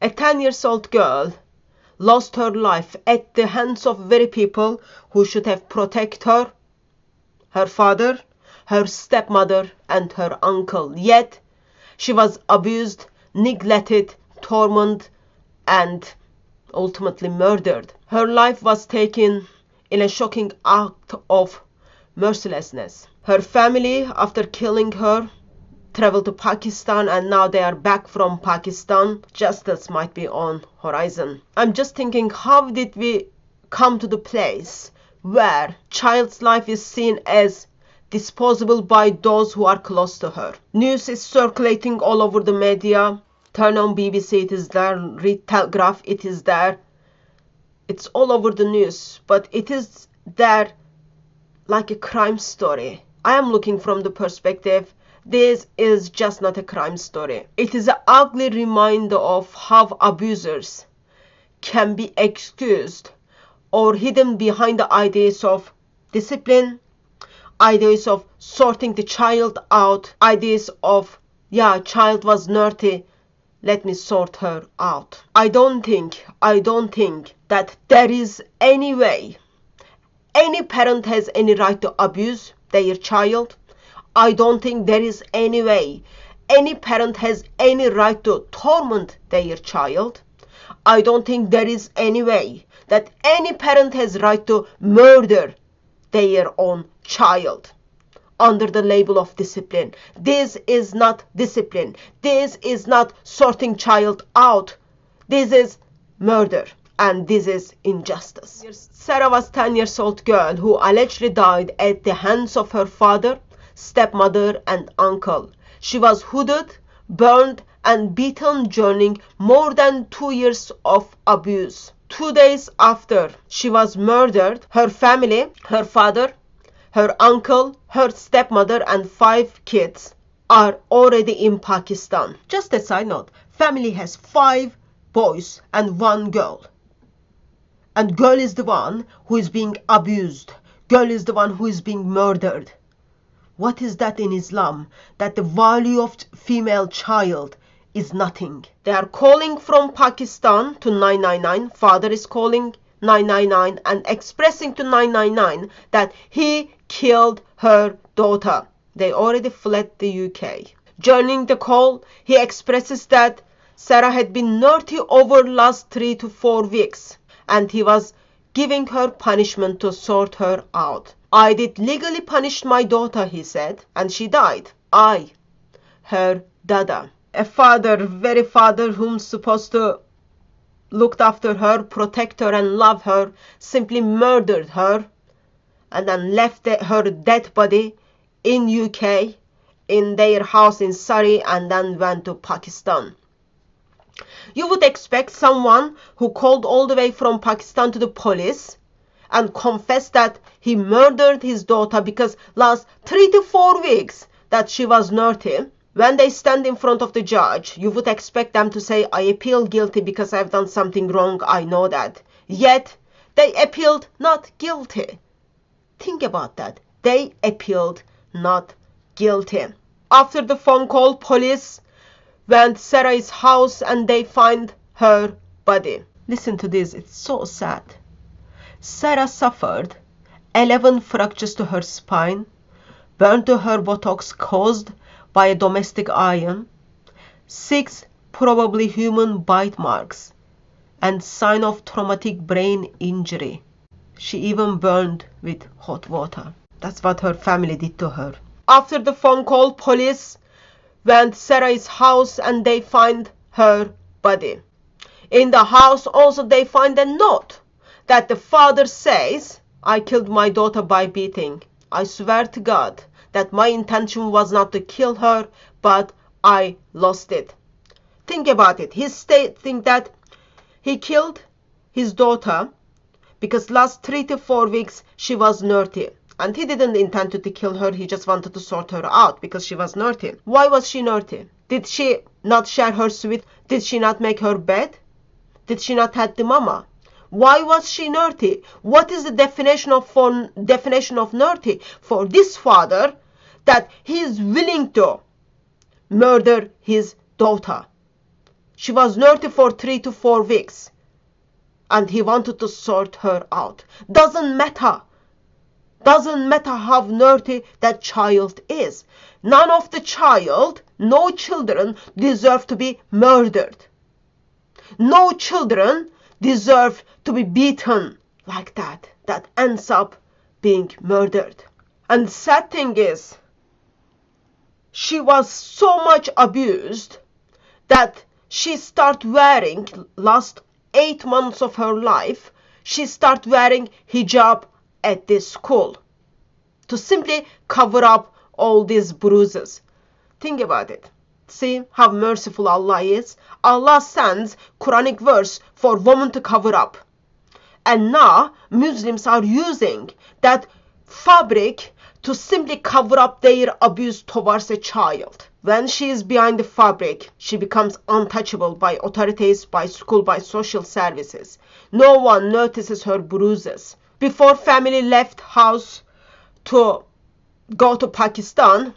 A 10-year-old girl lost her life at the hands of very people who should have protected her, her father, her stepmother, and her uncle. Yet, she was abused, neglected, tormented, and ultimately murdered. Her life was taken in a shocking act of mercilessness. Her family, after killing her, traveled to Pakistan, and now they are back from Pakistan. Justice might be on horizon. I'm just thinking, how did we come to the place where child's life is seen as disposable by those who are close to her? News is circulating all over the media. Turn on BBC, it is there. Read Telegraph, it is there. It's all over the news, but it is there like a crime story. I am looking from the perspective, this is just not a crime story. It is an ugly reminder of how abusers can be excused or hidden behind the ideas of discipline, ideas of sorting the child out, ideas of, yeah, child was naughty, let me sort her out. I don't think that there is any way any parent has any right to abuse their child. I don't think there is any way any parent has any right to torment their child. I don't think there is any way that any parent has right to murder their own child under the label of discipline. This is not discipline. This is not sorting child out. This is murder, and this is injustice. Sarah was a 10-year-old girl who allegedly died at the hands of her father, stepmother, and uncle. She was hooded, burned, and beaten during more than 2 years of abuse. 2 days after she was murdered, her family, her father, her uncle, her stepmother, and 5 kids are already in Pakistan. Just a side note, family has 5 boys and 1 girl. And girl is the one who is being abused. Girl is the one who is being murdered. What is that in Islam? That the value of female child is nothing. They are calling from Pakistan to 999. Father is calling 999 and expressing to 999 that he killed her daughter. They already fled the UK. During the call, he expresses that Sarah had been naughty over last 3 to 4 weeks, and he was giving her punishment to sort her out. I did legally punish my daughter, he said, and she died. I, her dada. A father, very father whom supposed to looked after her, protect her, and love her, simply murdered her and then left her dead body in UK, in their house in Surrey, and then went to Pakistan. You would expect someone who called all the way from Pakistan to the police and confessed that he murdered his daughter because last 3 to 4 weeks that she was naughty. When they stand in front of the judge, you would expect them to say, I appeal guilty because I've done something wrong, I know that. Yet, they appealed not guilty. Think about that. They appealed not guilty. After the phone call, police went to Sarah's house and they find her body. Listen to this, it's so sad. Sarah suffered 11 fractures to her spine, burn to her buttocks caused by a domestic iron, 6 probably human bite marks, and sign of traumatic brain injury. She even burned with hot water. That's what her family did to her. After the phone call, police went to Sarah's house and they find her body. In the house also they find a note that the father says, I killed my daughter by beating. I swear to God that my intention was not to kill her, but I lost it. Think about it. He's stating that he killed his daughter because last 3 to 4 weeks she was naughty. And he didn't intend to kill her, he just wanted to sort her out because she was naughty. Why was she naughty? Did she not share her sweet? Did she not make her bed? Did she not have the mama? Why was she naughty? What is the definition of naughty for this father that he is willing to murder his daughter She was naughty for 3 to 4 weeks. And he wanted to sort her out. Doesn't matter. Doesn't matter how naughty that child is. None of the child, no children deserve to be murdered. No children deserve to be beaten like that. That ends up being murdered. And the sad thing is, she was so much abused that she started wearing, last 8 months of her life, she started wearing hijab at this school to simply cover up all these bruises. Think about it. See how merciful Allah is. Allah sends Quranic verse for women to cover up. And now Muslims are using that fabric to simply cover up their abuse towards a child. When she is behind the fabric, she becomes untouchable by authorities, by school, by social services. No one notices her bruises. Before family left house to go to Pakistan,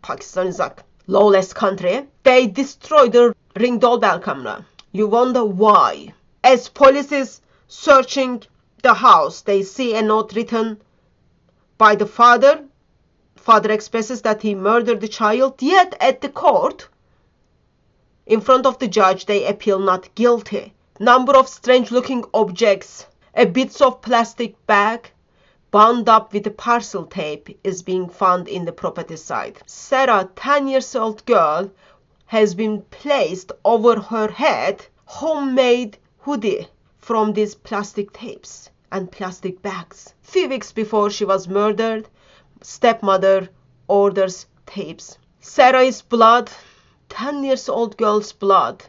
Pakistan is a lawless country, they destroyed the ring doorbell camera. You wonder why. As police is searching the house, they see a note written by the father. Father expresses that he murdered the child, yet at the court, in front of the judge, they appeal not guilty. Number of strange looking objects, a bits of plastic bag bound up with a parcel tape is being found in the property site. Sarah, 10 years old girl, has been placed over her head homemade hoodie from these plastic tapes and plastic bags. Few weeks before she was murdered, stepmother orders tapes. Sarah's blood, 10 years old girl's blood,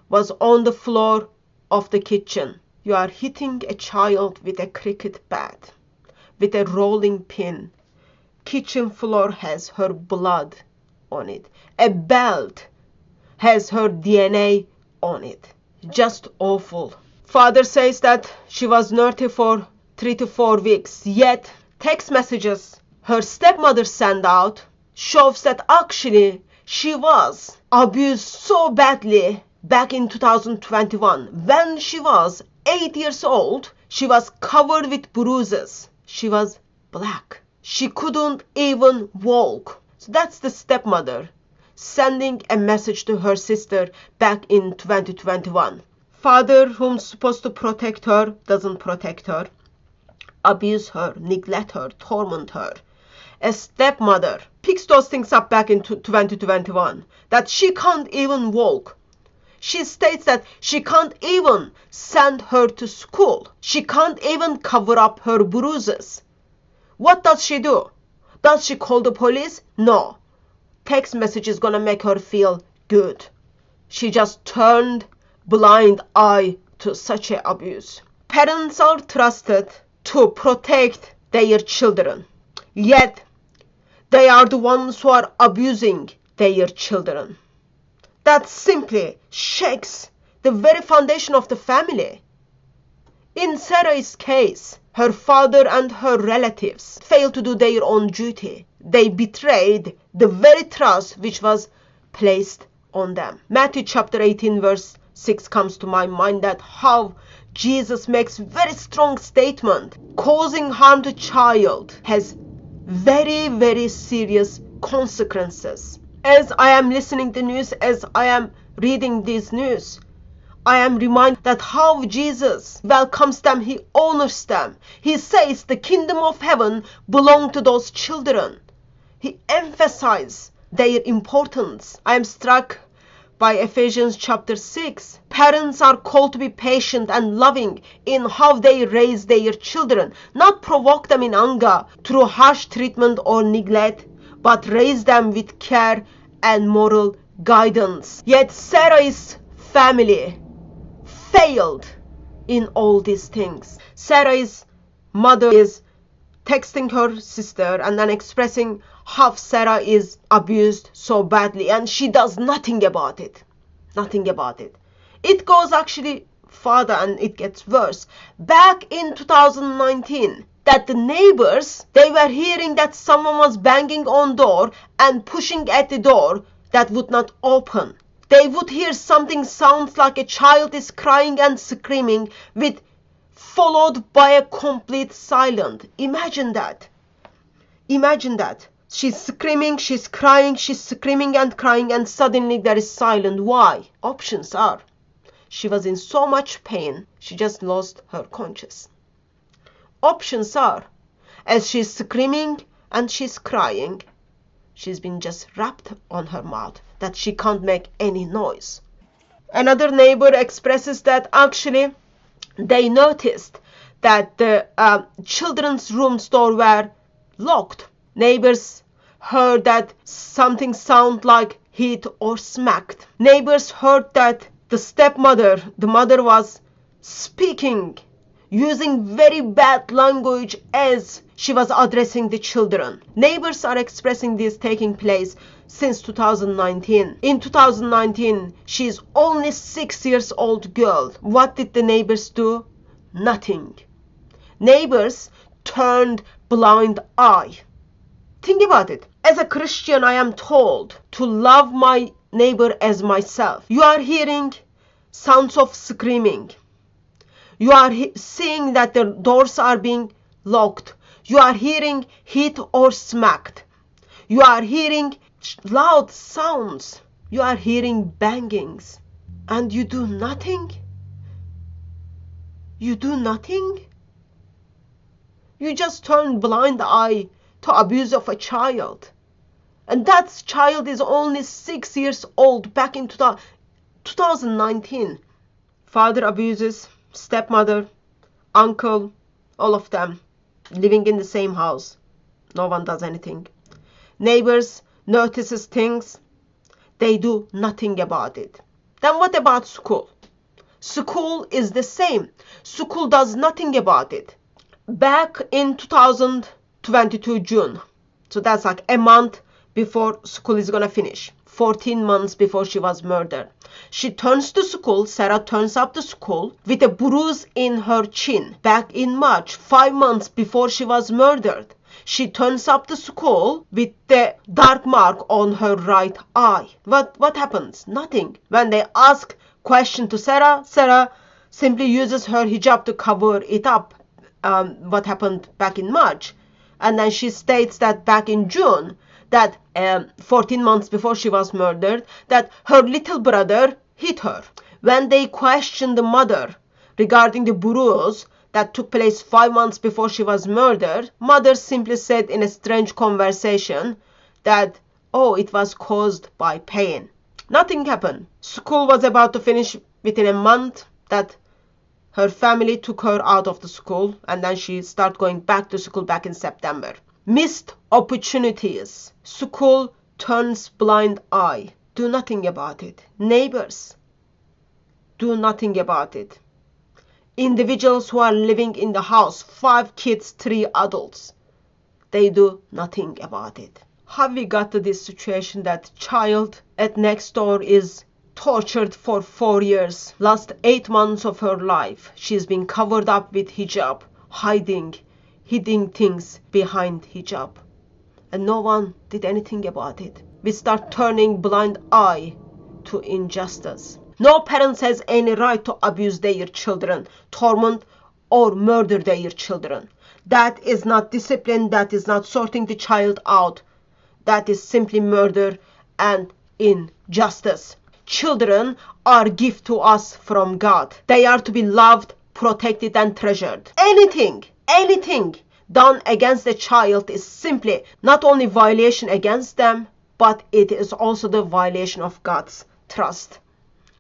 was on the floor of the kitchen. You are hitting a child with a cricket bat, with a rolling pin. Kitchen floor has her blood on it. A belt has her DNA on it. Just awful. Father says that she was naughty for 3 to 4 weeks, yet text messages her stepmother sent out shows that actually she was abused so badly back in 2021. When she was 8 years old, she was covered with bruises. She was black. She couldn't even walk. So that's the stepmother sending a message to her sister back in 2021. Father, who's supposed to protect her, doesn't protect her, abuse her, neglect her, torment her. A stepmother picks those things up back in 2021, that she can't even walk. She states that she can't even send her to school. She can't even cover up her bruises. What does she do? Does she call the police? No. Text message is gonna make her feel good. She just turned blind eye to such a abuse. Parents are trusted to protect their children, yet they are the ones who are abusing their children. That simply shakes the very foundation of the family. In Sarah's case, her father and her relatives failed to do their own duty. They betrayed the very trust which was placed on them. Matthew chapter 18 verse 6 comes to my mind, that how Jesus makes very strong statement. Causing harm to child has very, very serious consequences. As I am listening to the news, as I am reading this news, I am reminded that how Jesus welcomes them, he honors them. He says the kingdom of heaven belongs to those children. He emphasizes their importance. I am struck by Ephesians chapter 6. Parents are called to be patient and loving in how they raise their children, not provoke them in anger through harsh treatment or neglect, but raise them with care and moral guidance. Yet Sarah's family failed in all these things. Sarah's mother is texting her sister and then expressing how Sarah is abused so badly, and she does nothing about it. Nothing about it. It goes actually further and it gets worse. Back in 2019, that the neighbors, they were hearing that someone was banging on door and pushing at the door that would not open. They would hear something sounds like a child is crying and screaming, followed by a complete silence. Imagine that. Imagine that. She's screaming, she's crying, she's screaming and crying, and suddenly there is silence. Why? Options are: she was in so much pain, she just lost her conscience. Options are, as she's screaming and she's crying, she's been just wrapped on her mouth, that she can't make any noise. Another neighbor expresses that actually they noticed that the children's room's door were locked. Neighbors heard that something sounded like hit or smacked. Neighbors heard that the stepmother, the mother, was speaking, using very bad language as she was addressing the children. Neighbors are expressing this taking place since 2019. In 2019, she is only 6 years old girl. What did the neighbors do? Nothing. Neighbors turned blind eye. Think about it. As a Christian, I am told to love my neighbor as myself. You are hearing sounds of screaming. You are seeing that the doors are being locked. You are hearing hit or smacked. You are hearing loud sounds. You are hearing bangings. And you do nothing? You do nothing? You just turn blind eye to abuse of a child. And that child is only 6 years old back in 2019. Father abuses, stepmother, uncle, all of them living in the same house. No one does anything. Neighbors notices things. They do nothing about it. Then what about school? School is the same. School does nothing about it. Back in 2022 June, so that's like a month before school is gonna finish, 14 months before she was murdered, she turns to school. Sarah turns up to school with a bruise in her chin. Back in March, 5 months before she was murdered, she turns up to school with the dark mark on her right eye. What happens? Nothing. When they ask question to Sarah, Sarah simply uses her hijab to cover it up. What happened back in March. And then she states that back in June, that 14 months before she was murdered, that her little brother hit her. When they questioned the mother regarding the bruise that took place 5 months before she was murdered, mother simply said in a strange conversation that, oh, it was caused by pain. Nothing happened. School was about to finish within a month. That her family took her out of the school, and then she started going back to school back in September. Missed opportunities. School turns blind eye. Do nothing about it. Neighbors, do nothing about it. Individuals who are living in the house, 5 kids, 3 adults, they do nothing about it. How we got to this situation that child at next door is tortured for 4 years. Last 8 months of her life, she's been covered up with hijab, hiding things behind hijab. And no one did anything about it. We start turning blind eye to injustice. No parent has any right to abuse their children, torment or murder their children. That is not discipline. That is not sorting the child out. That is simply murder and injustice. Children are a gift to us from God. They are to be loved, protected, and treasured. Anything done against a child is simply not only violation against them, but it is also the violation of God's trust.